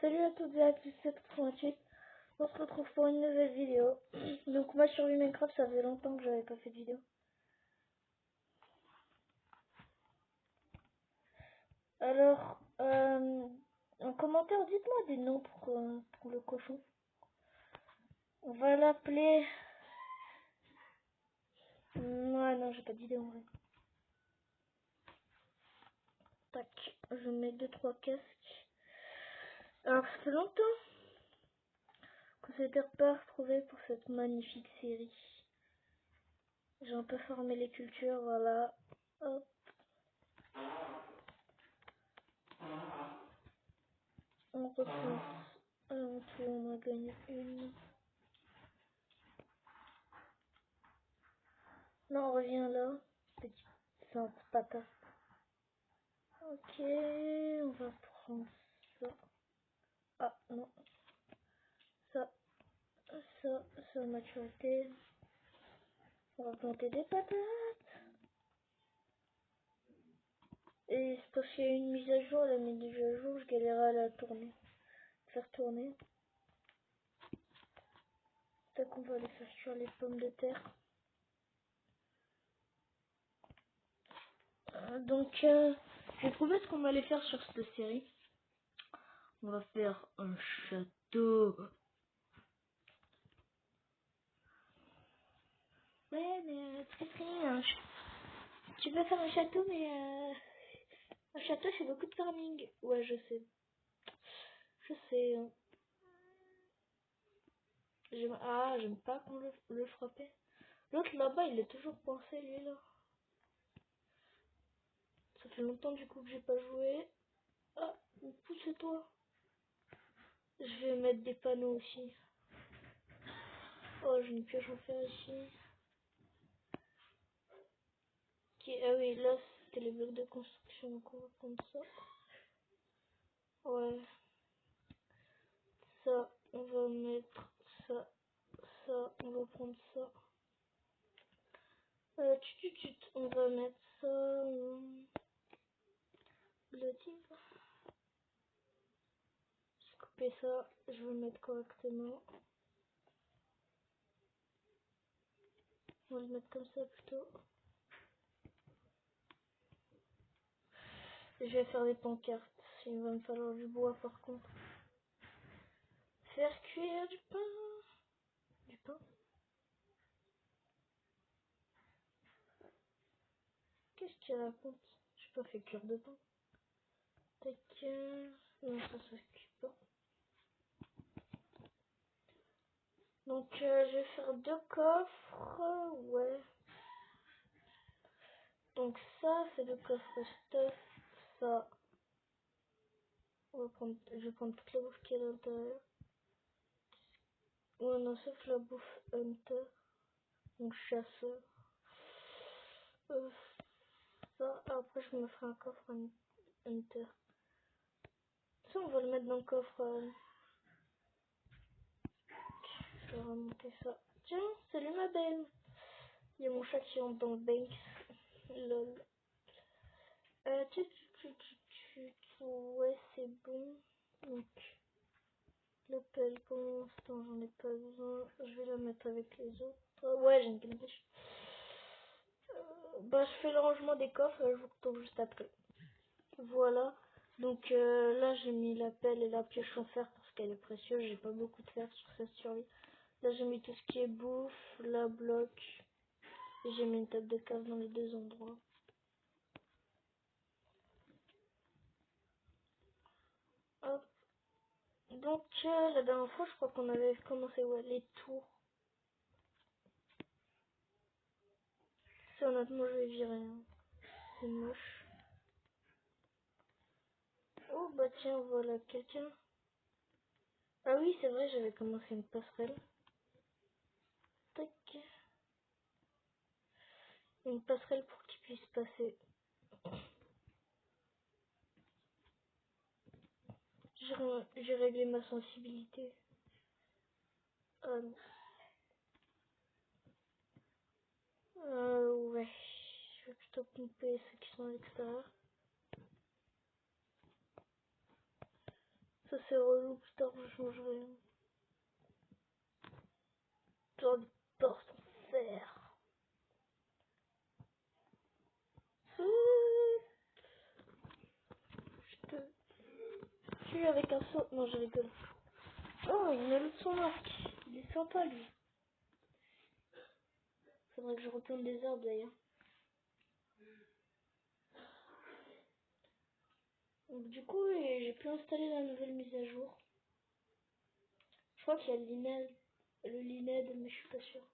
Salut à toutes et à tous, c'est 88. On se retrouve pour une nouvelle vidéo. Donc moi sur Minecraft, ça faisait longtemps que j'avais pas fait de vidéo. Alors, en commentaire, dites-moi des noms pour le cochon. On va l'appeler... Ouais, non, j'ai pas d'idée en vrai. Tac, je mets 2-3 casques. Alors, ça fait longtemps qu'on s'était pas retrouvé pour cette magnifique série. J'ai un peu formé les cultures, voilà. Hop. On reprend. En tout, on a gagné une. Non, on revient là. Petit sainte patate. Ok, on va prendre ça. Ah, non. Ça, ça, maturité. On va planter des patates. Et c'est parce qu'il y a une mise à jour, la mise à jour, je galérais à la tourner. Faire tourner. Tac, on va aller faire sur les pommes de terre. Donc, j'ai trouvé ce qu'on allait faire sur cette série. On va faire un château. Ouais, mais très bien. Tu peux faire un château, mais un château, c'est beaucoup de farming. Ouais, je sais. Je sais. Hein. J'aime pas qu'on le frapper. L'autre là-bas, il est toujours coincé, lui là. Ça fait longtemps du coup que j'ai pas joué. Ah, pousse-toi. Je vais mettre des panneaux aussi. Oh, j'ai une pioche en fer ici. Ah oui, là, c'était les blocs de construction. Donc on va prendre ça. Ouais. Ça, on va mettre ça. Ça, on va prendre ça. On va mettre ça. Le tigre. J'ai coupé ça. Je vais le mettre correctement. On va le mettre comme ça plutôt. Et je vais faire des pancartes. Il va me falloir du bois par contre. Faire cuire du pain. Du pain. Qu'est-ce qu'il raconte? J'ai pas fait cuire de pain. Tac. Non, ça s'occupe pas. Donc je vais faire 2 coffres. Ouais. Donc ça c'est le coffre stuff. Ça. Je vais prendre toute la bouffe qui est à l'intérieur. Ouais, non, sauf la bouffe hunter. Donc chasseur. Ça, après je me ferai un coffre hunter. Ça, on va le mettre dans le coffre. Je vais remonter ça. Tiens, salut ma belle. Il y a mon chat qui entre dans le bank. Lol. Ouais, c'est bon. Donc, l'appel pour l'instant, j'en ai pas besoin. Je vais la mettre avec les autres. Ouais, j'ai une canne pêche. Bah, je fais le rangement des coffres et je vous retrouve juste après. Voilà. Donc là, j'ai mis la pelle et la pioche en fer parce qu'elle est précieuse. J'ai pas beaucoup de fer sur cette survie. Là, j'ai mis tout ce qui est bouffe, la bloc. Et j'ai mis une table de cave dans les deux endroits. Hop. Donc, la dernière fois, je crois qu'on avait commencé les tours. Ça, honnêtement, je vais virer. Hein. C'est moche. Oh, bah tiens, voilà quelqu'un. Ah oui, c'est vrai, j'avais commencé une passerelle. Tac. Une passerelle pour qu'il puisse passer. J'ai réglé ma sensibilité. Ouais. Je vais plutôt pomper ceux qui sont à l'extérieur. Ça, c'est relou, plus tard je changerai. Genre de porte en fer. Je te tue avec un saut. Non, je rigole. Oh, il me loot son arc. Il est sympa, lui. Faudrait que je retourne des arbres, d'ailleurs. Donc, du coup, j'ai pu installer la nouvelle mise à jour. Je crois qu'il y a le Lined, mais je suis pas sûre.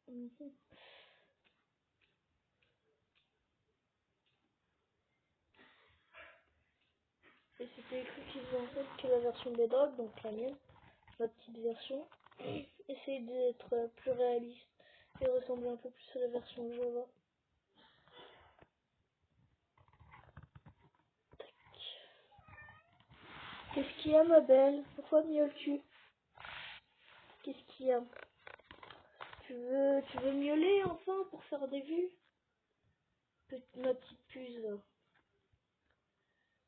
Mhm. Et c'était écrit qu'ils faisaient en fait que la version Bedrock, donc la mienne, ma petite version, essaye d'être plus réaliste et ressembler un peu plus à la version Java. Tac. Qu'est-ce qu'il y a, ma belle? Pourquoi miaules-tu? Qu'est-ce qu'il y a? Tu veux miauler enfin pour faire des vues? Ma petite puce là.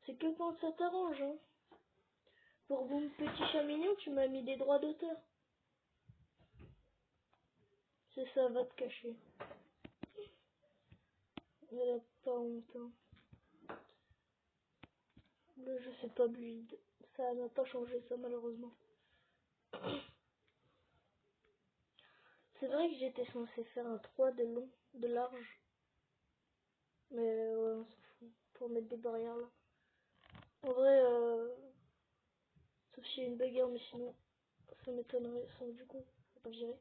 C'est que quand ça t'arrange, hein. Pour mon petit chat mignon, tu m'as mis des droits d'auteur. C'est ça, va te cacher. Elle a pas honte, hein. Le jeu c'est pas build. Ça n'a pas changé ça malheureusement. C'est vrai que j'étais censé faire un 3 de long, de large. Mais ouais, on s'en fout. Pour mettre des barrières là. En vrai, sauf s'il y a une bagarre, mais sinon, ça m'étonnerait. Ça, du coup, faut pas virer.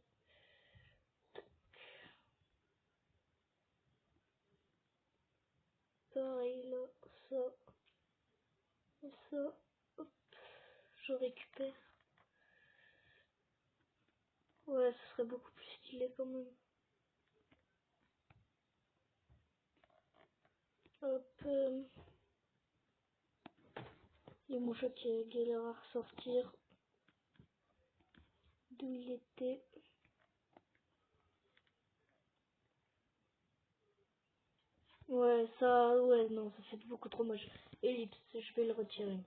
Pareil là, ça, et ça. Hop, je récupère. Ouais, ce serait beaucoup plus stylé quand même. Hop. Il y a mon chat qui a galère à ressortir d'où il était. Ouais, ça, ouais, non, ça fait beaucoup trop moche. Ellipse, je vais le retirer.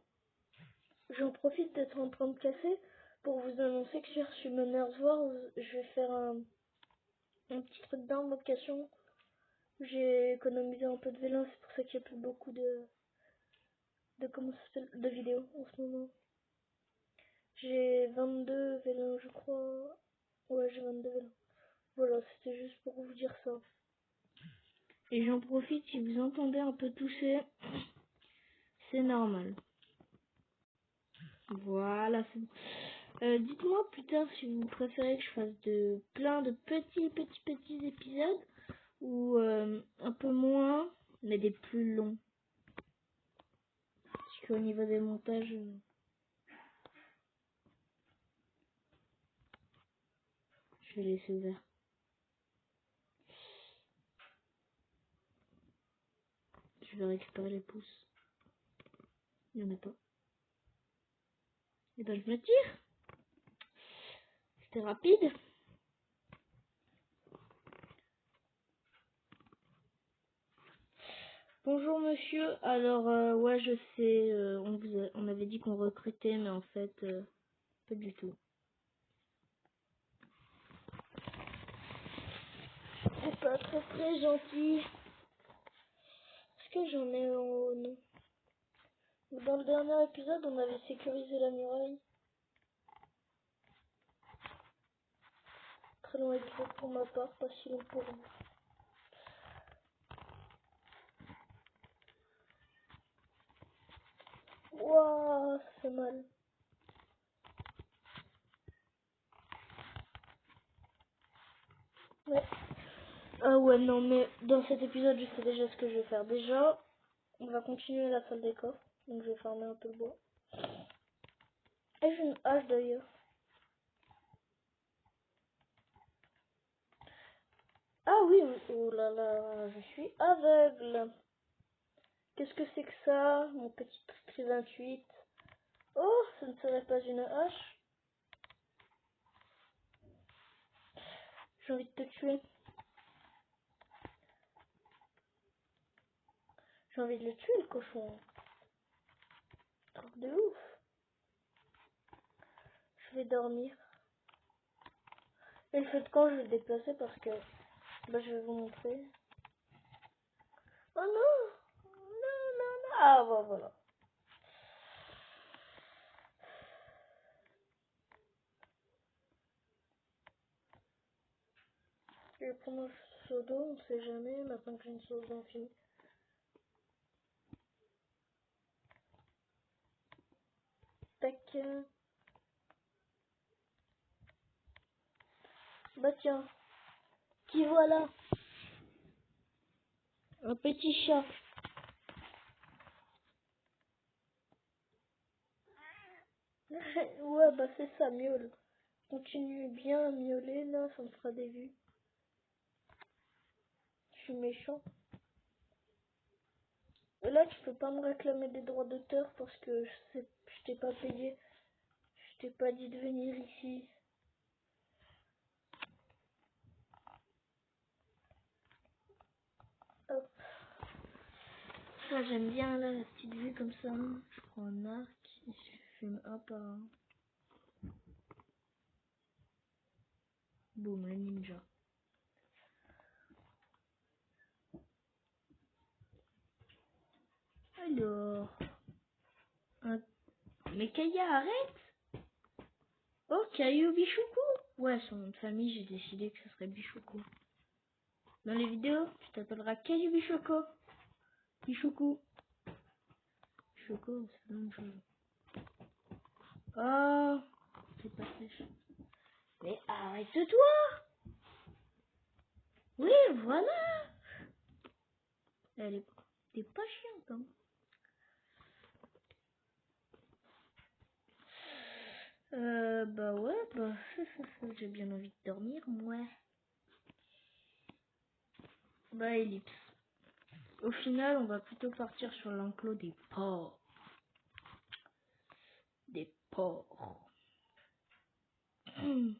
J'en profite d'être en train de casser pour vous annoncer que j'ai reçu mon Earth Wars. Je vais faire un petit truc d'invocation. J'ai économisé un peu de vélin, c'est pour ça qu'il n'y a plus beaucoup comment ça s'appelle, de vidéos en ce moment. J'ai 22 vélins, je crois. Ouais, j'ai 22 vélins. Voilà, c'était juste pour vous dire ça. Et j'en profite, si vous entendez un peu tousser, c'est normal. Voilà, c'est bon. Dites-moi plus tard si vous préférez que je fasse plein de petits épisodes ou un peu moins, mais des plus longs. Parce qu'au niveau des montages, je vais laisser ouvert. Je vais récupérer les pouces. Il n'y en a pas. Et ben je me tire. C'était rapide. Bonjour monsieur. Alors ouais je sais, on avait dit qu'on recrutait, mais en fait pas du tout. C'est pas très gentil. Est-ce que j'en ai en haut? Non. Dans le dernier épisode, on avait sécurisé la muraille. Très long épisode pour ma part, pas si long pour vous. Wouah, ça fait mal. Ouais. Ah ouais, non, mais dans cet épisode, je sais déjà ce que je vais faire. Déjà, on va continuer la salle des coffres. Donc je vais farmer un peu le bois. Et j'ai une hache d'ailleurs. Ah oui, oh là là, je suis aveugle. Qu'est-ce que c'est que ça, mon petit tri 28? Oh, ce ne serait pas une hache. J'ai envie de te tuer. J'ai envie de le tuer, le cochon. je vais dormir. Et le feu de camp, je vais le déplacer parce que bah, je vais vous montrer. Oh non! Non, non, non! Ah bah voilà. Je vais prendre un seau d'eau, on sait jamais, maintenant que j'ai une sauce d'infini. Tac. Bah tiens, qui voilà? Un petit chat. Ouais, bah c'est ça, miaule. Continue bien à miauler, là, ça me fera des vues. Je suis méchant. Et là, tu peux pas me réclamer des droits d'auteur parce que je t'ai pas payé. Je t'ai pas dit de venir ici. Hop. Ça, j'aime bien là, la petite vue comme ça. Je prends un arc et je fume un par un. Boum, le ninja. Alors. Un... Mais Kaya, arrête! Oh, Caillou Bichoukou! Ouais, son nom de famille, j'ai décidé que ce serait Bichoukou. Dans les vidéos, tu t'appelleras Caillou Bichoukou. Bichoukou. Bichoukou, c'est la même chose. Oh, c'est pas sèche. Mais arrête-toi! Oui, voilà! Elle est... T'es pas chiante, hein. Bah ouais, bah... J'ai bien envie de dormir, moi. Bah, ellipse. Au final, on va plutôt partir sur l'enclos des porcs. Des porcs. Il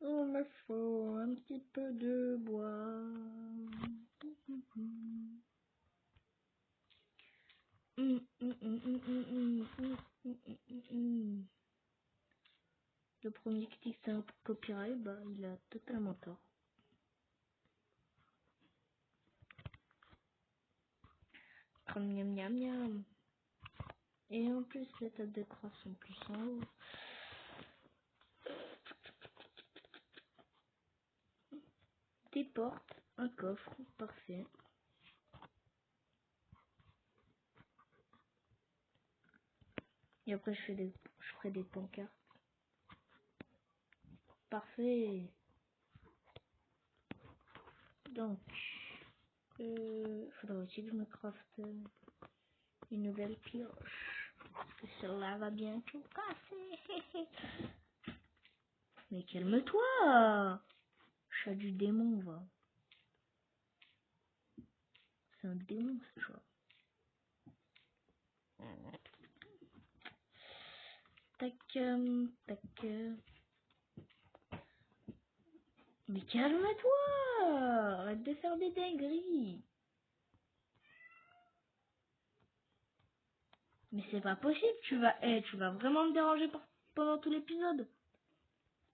me faut un petit peu de bois. Le premier qui dit que c'est un copyright, bah il a totalement tort. Miam miam miam. Et en plus les tables de croix sont plus en haut. Des portes, un coffre, parfait. Et après je ferai des pancartes. Parfait. Donc, faudra aussi que je me crafte une nouvelle pioche. Parce que celle-là va bien tout casser. Mais calme-toi! Chat du démon, va. C'est un démon, ce chat. Tac, tac. Mais calme-toi! Arrête de faire des dingueries! Mais c'est pas possible, tu vas vraiment me déranger pendant tout l'épisode.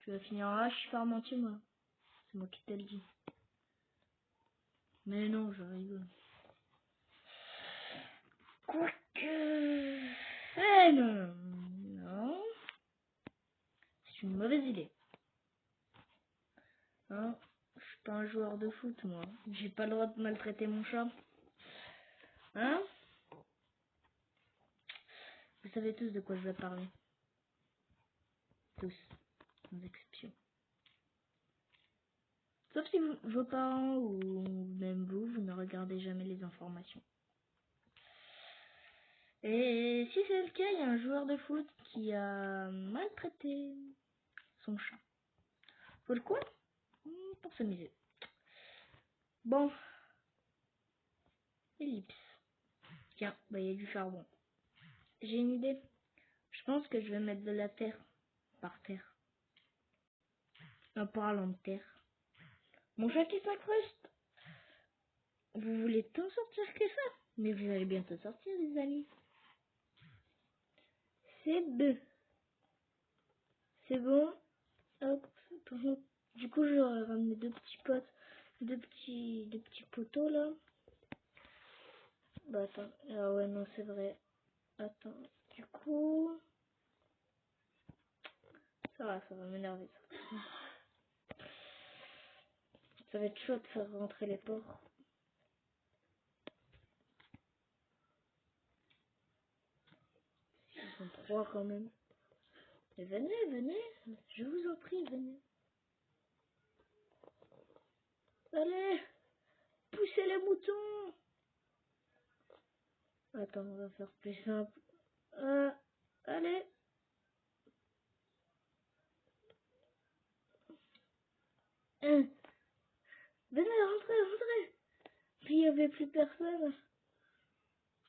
Tu vas finir là, je suis Parmentier, moi. C'est moi qui te le dis. Mais non, je rigole. Quoique... Eh non, non. C'est une mauvaise idée. Hein, je suis pas un joueur de foot, moi. J'ai pas le droit de maltraiter mon chat. Hein? Vous savez tous de quoi je vais parler. Tous. Sans exception. Sauf si vos parents ou même vous ne regardez jamais les informations. Et si c'est le cas, il y a un joueur de foot qui a maltraité son chat. Pourquoi? Pour s'amuser. Bon. Ellipse. Tiens, bah il y a du charbon. J'ai une idée. Je pense que je vais mettre de la terre par terre. En parlant de terre. Mon chat qui s'incruste. Vous voulez tant sortir que ça? Mais vous allez bientôt sortir, les amis. C'est deux. C'est bon. Hop. Du coup, j'aurais ramené deux petits potes, deux petits poteaux là. Bah attends. Ah ouais, non, c'est vrai. Attends. Du coup, ça va m'énerver ça. Ça va être chaud de faire rentrer les porcs. Ils sont trois quand même. Mais venez, je vous en prie, venez. Allez, poussez les moutons. Attends, on va faire plus simple. Allez. Venez, rentrez. Puis il n'y avait plus personne.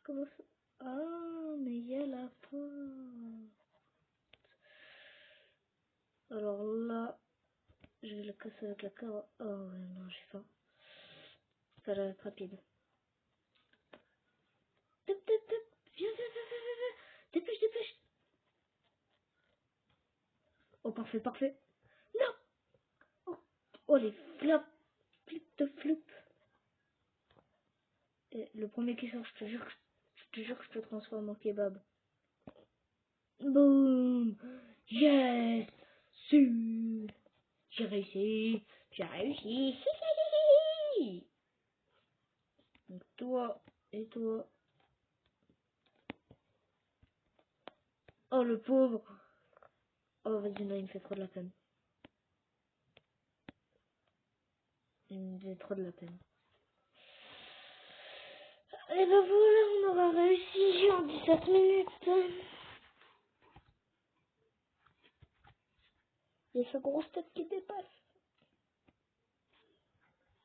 Comment ça? Ah, mais il y a la porte. Alors là, je vais le casser avec la carotte. Oh ouais, non, j'ai faim. Ça va être rapide. Viens. Dépêche. Oh, parfait. Non! Oh, les flops. Flip. Et le premier qui sort, je te jure que je te transforme en kebab. Boum! Yes! Si! J'ai réussi! Donc toi et toi. Oh le pauvre! Oh vas-y, non, il me fait trop de la peine. Il me fait trop de la peine. Et ben voilà, on aura réussi en 17 minutes. Il y a sa grosse tête qui dépasse.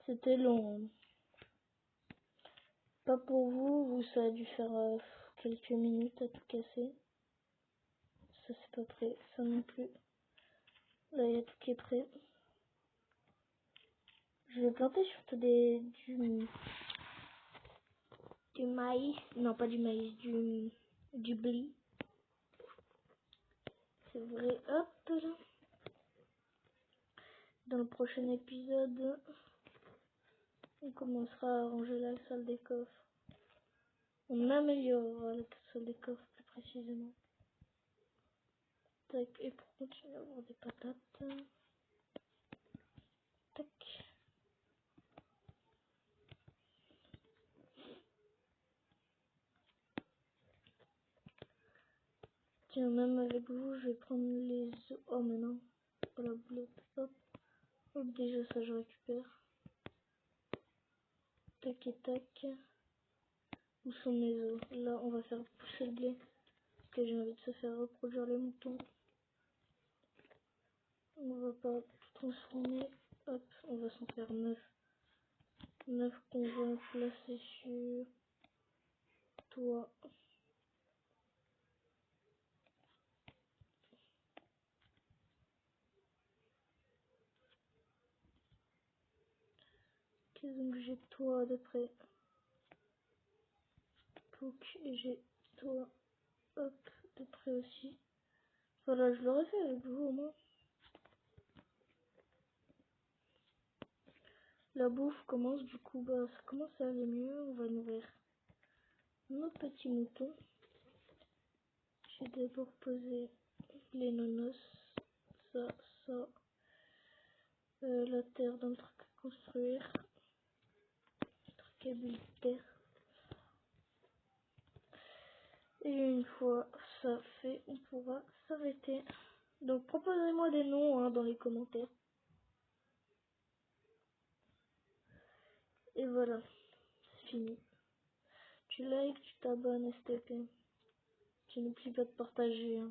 C'était long. Pas pour vous, ça a dû faire quelques minutes à tout casser. Ça c'est pas prêt, ça non plus. Là il y a tout qui est prêt. Je vais planter surtout du maïs. Non, pas du maïs, du blé. C'est vrai, hop là. Dans le prochain épisode, on commencera à ranger la salle des coffres. On améliorera la salle des coffres plus précisément. Tac, et pour continuer à avoir des patates. Tac. Tiens, même avec vous, je vais prendre les œufs. Oh, mais non, pas la boulette. Hop, déjà ça, je récupère. Tac et tac. Où sont mes œufs? Là, on va faire pousser le blé. Parce que j'ai envie de se faire reproduire les moutons. On va pas tout transformer. Hop, on va s'en faire 9. 9 qu'on va placer sur toi. Ok, donc j'ai toi de près. Pouc, et j'ai toi. Hop, de près aussi. Voilà, je l'aurais fait avec vous au moins. La bouffe commence du coup, bah ça commence à aller mieux. On va nourrir nos petits moutons. J'ai d'abord posé les nonos, ça, la terre dans le truc à construire, le truc à terre. Et une fois ça fait, on pourra s'arrêter. Donc proposez-moi des noms dans les commentaires. Et voilà, c'est fini. Tu likes, tu t'abonnes, s'il te plaît. Tu n'oublies pas de partager.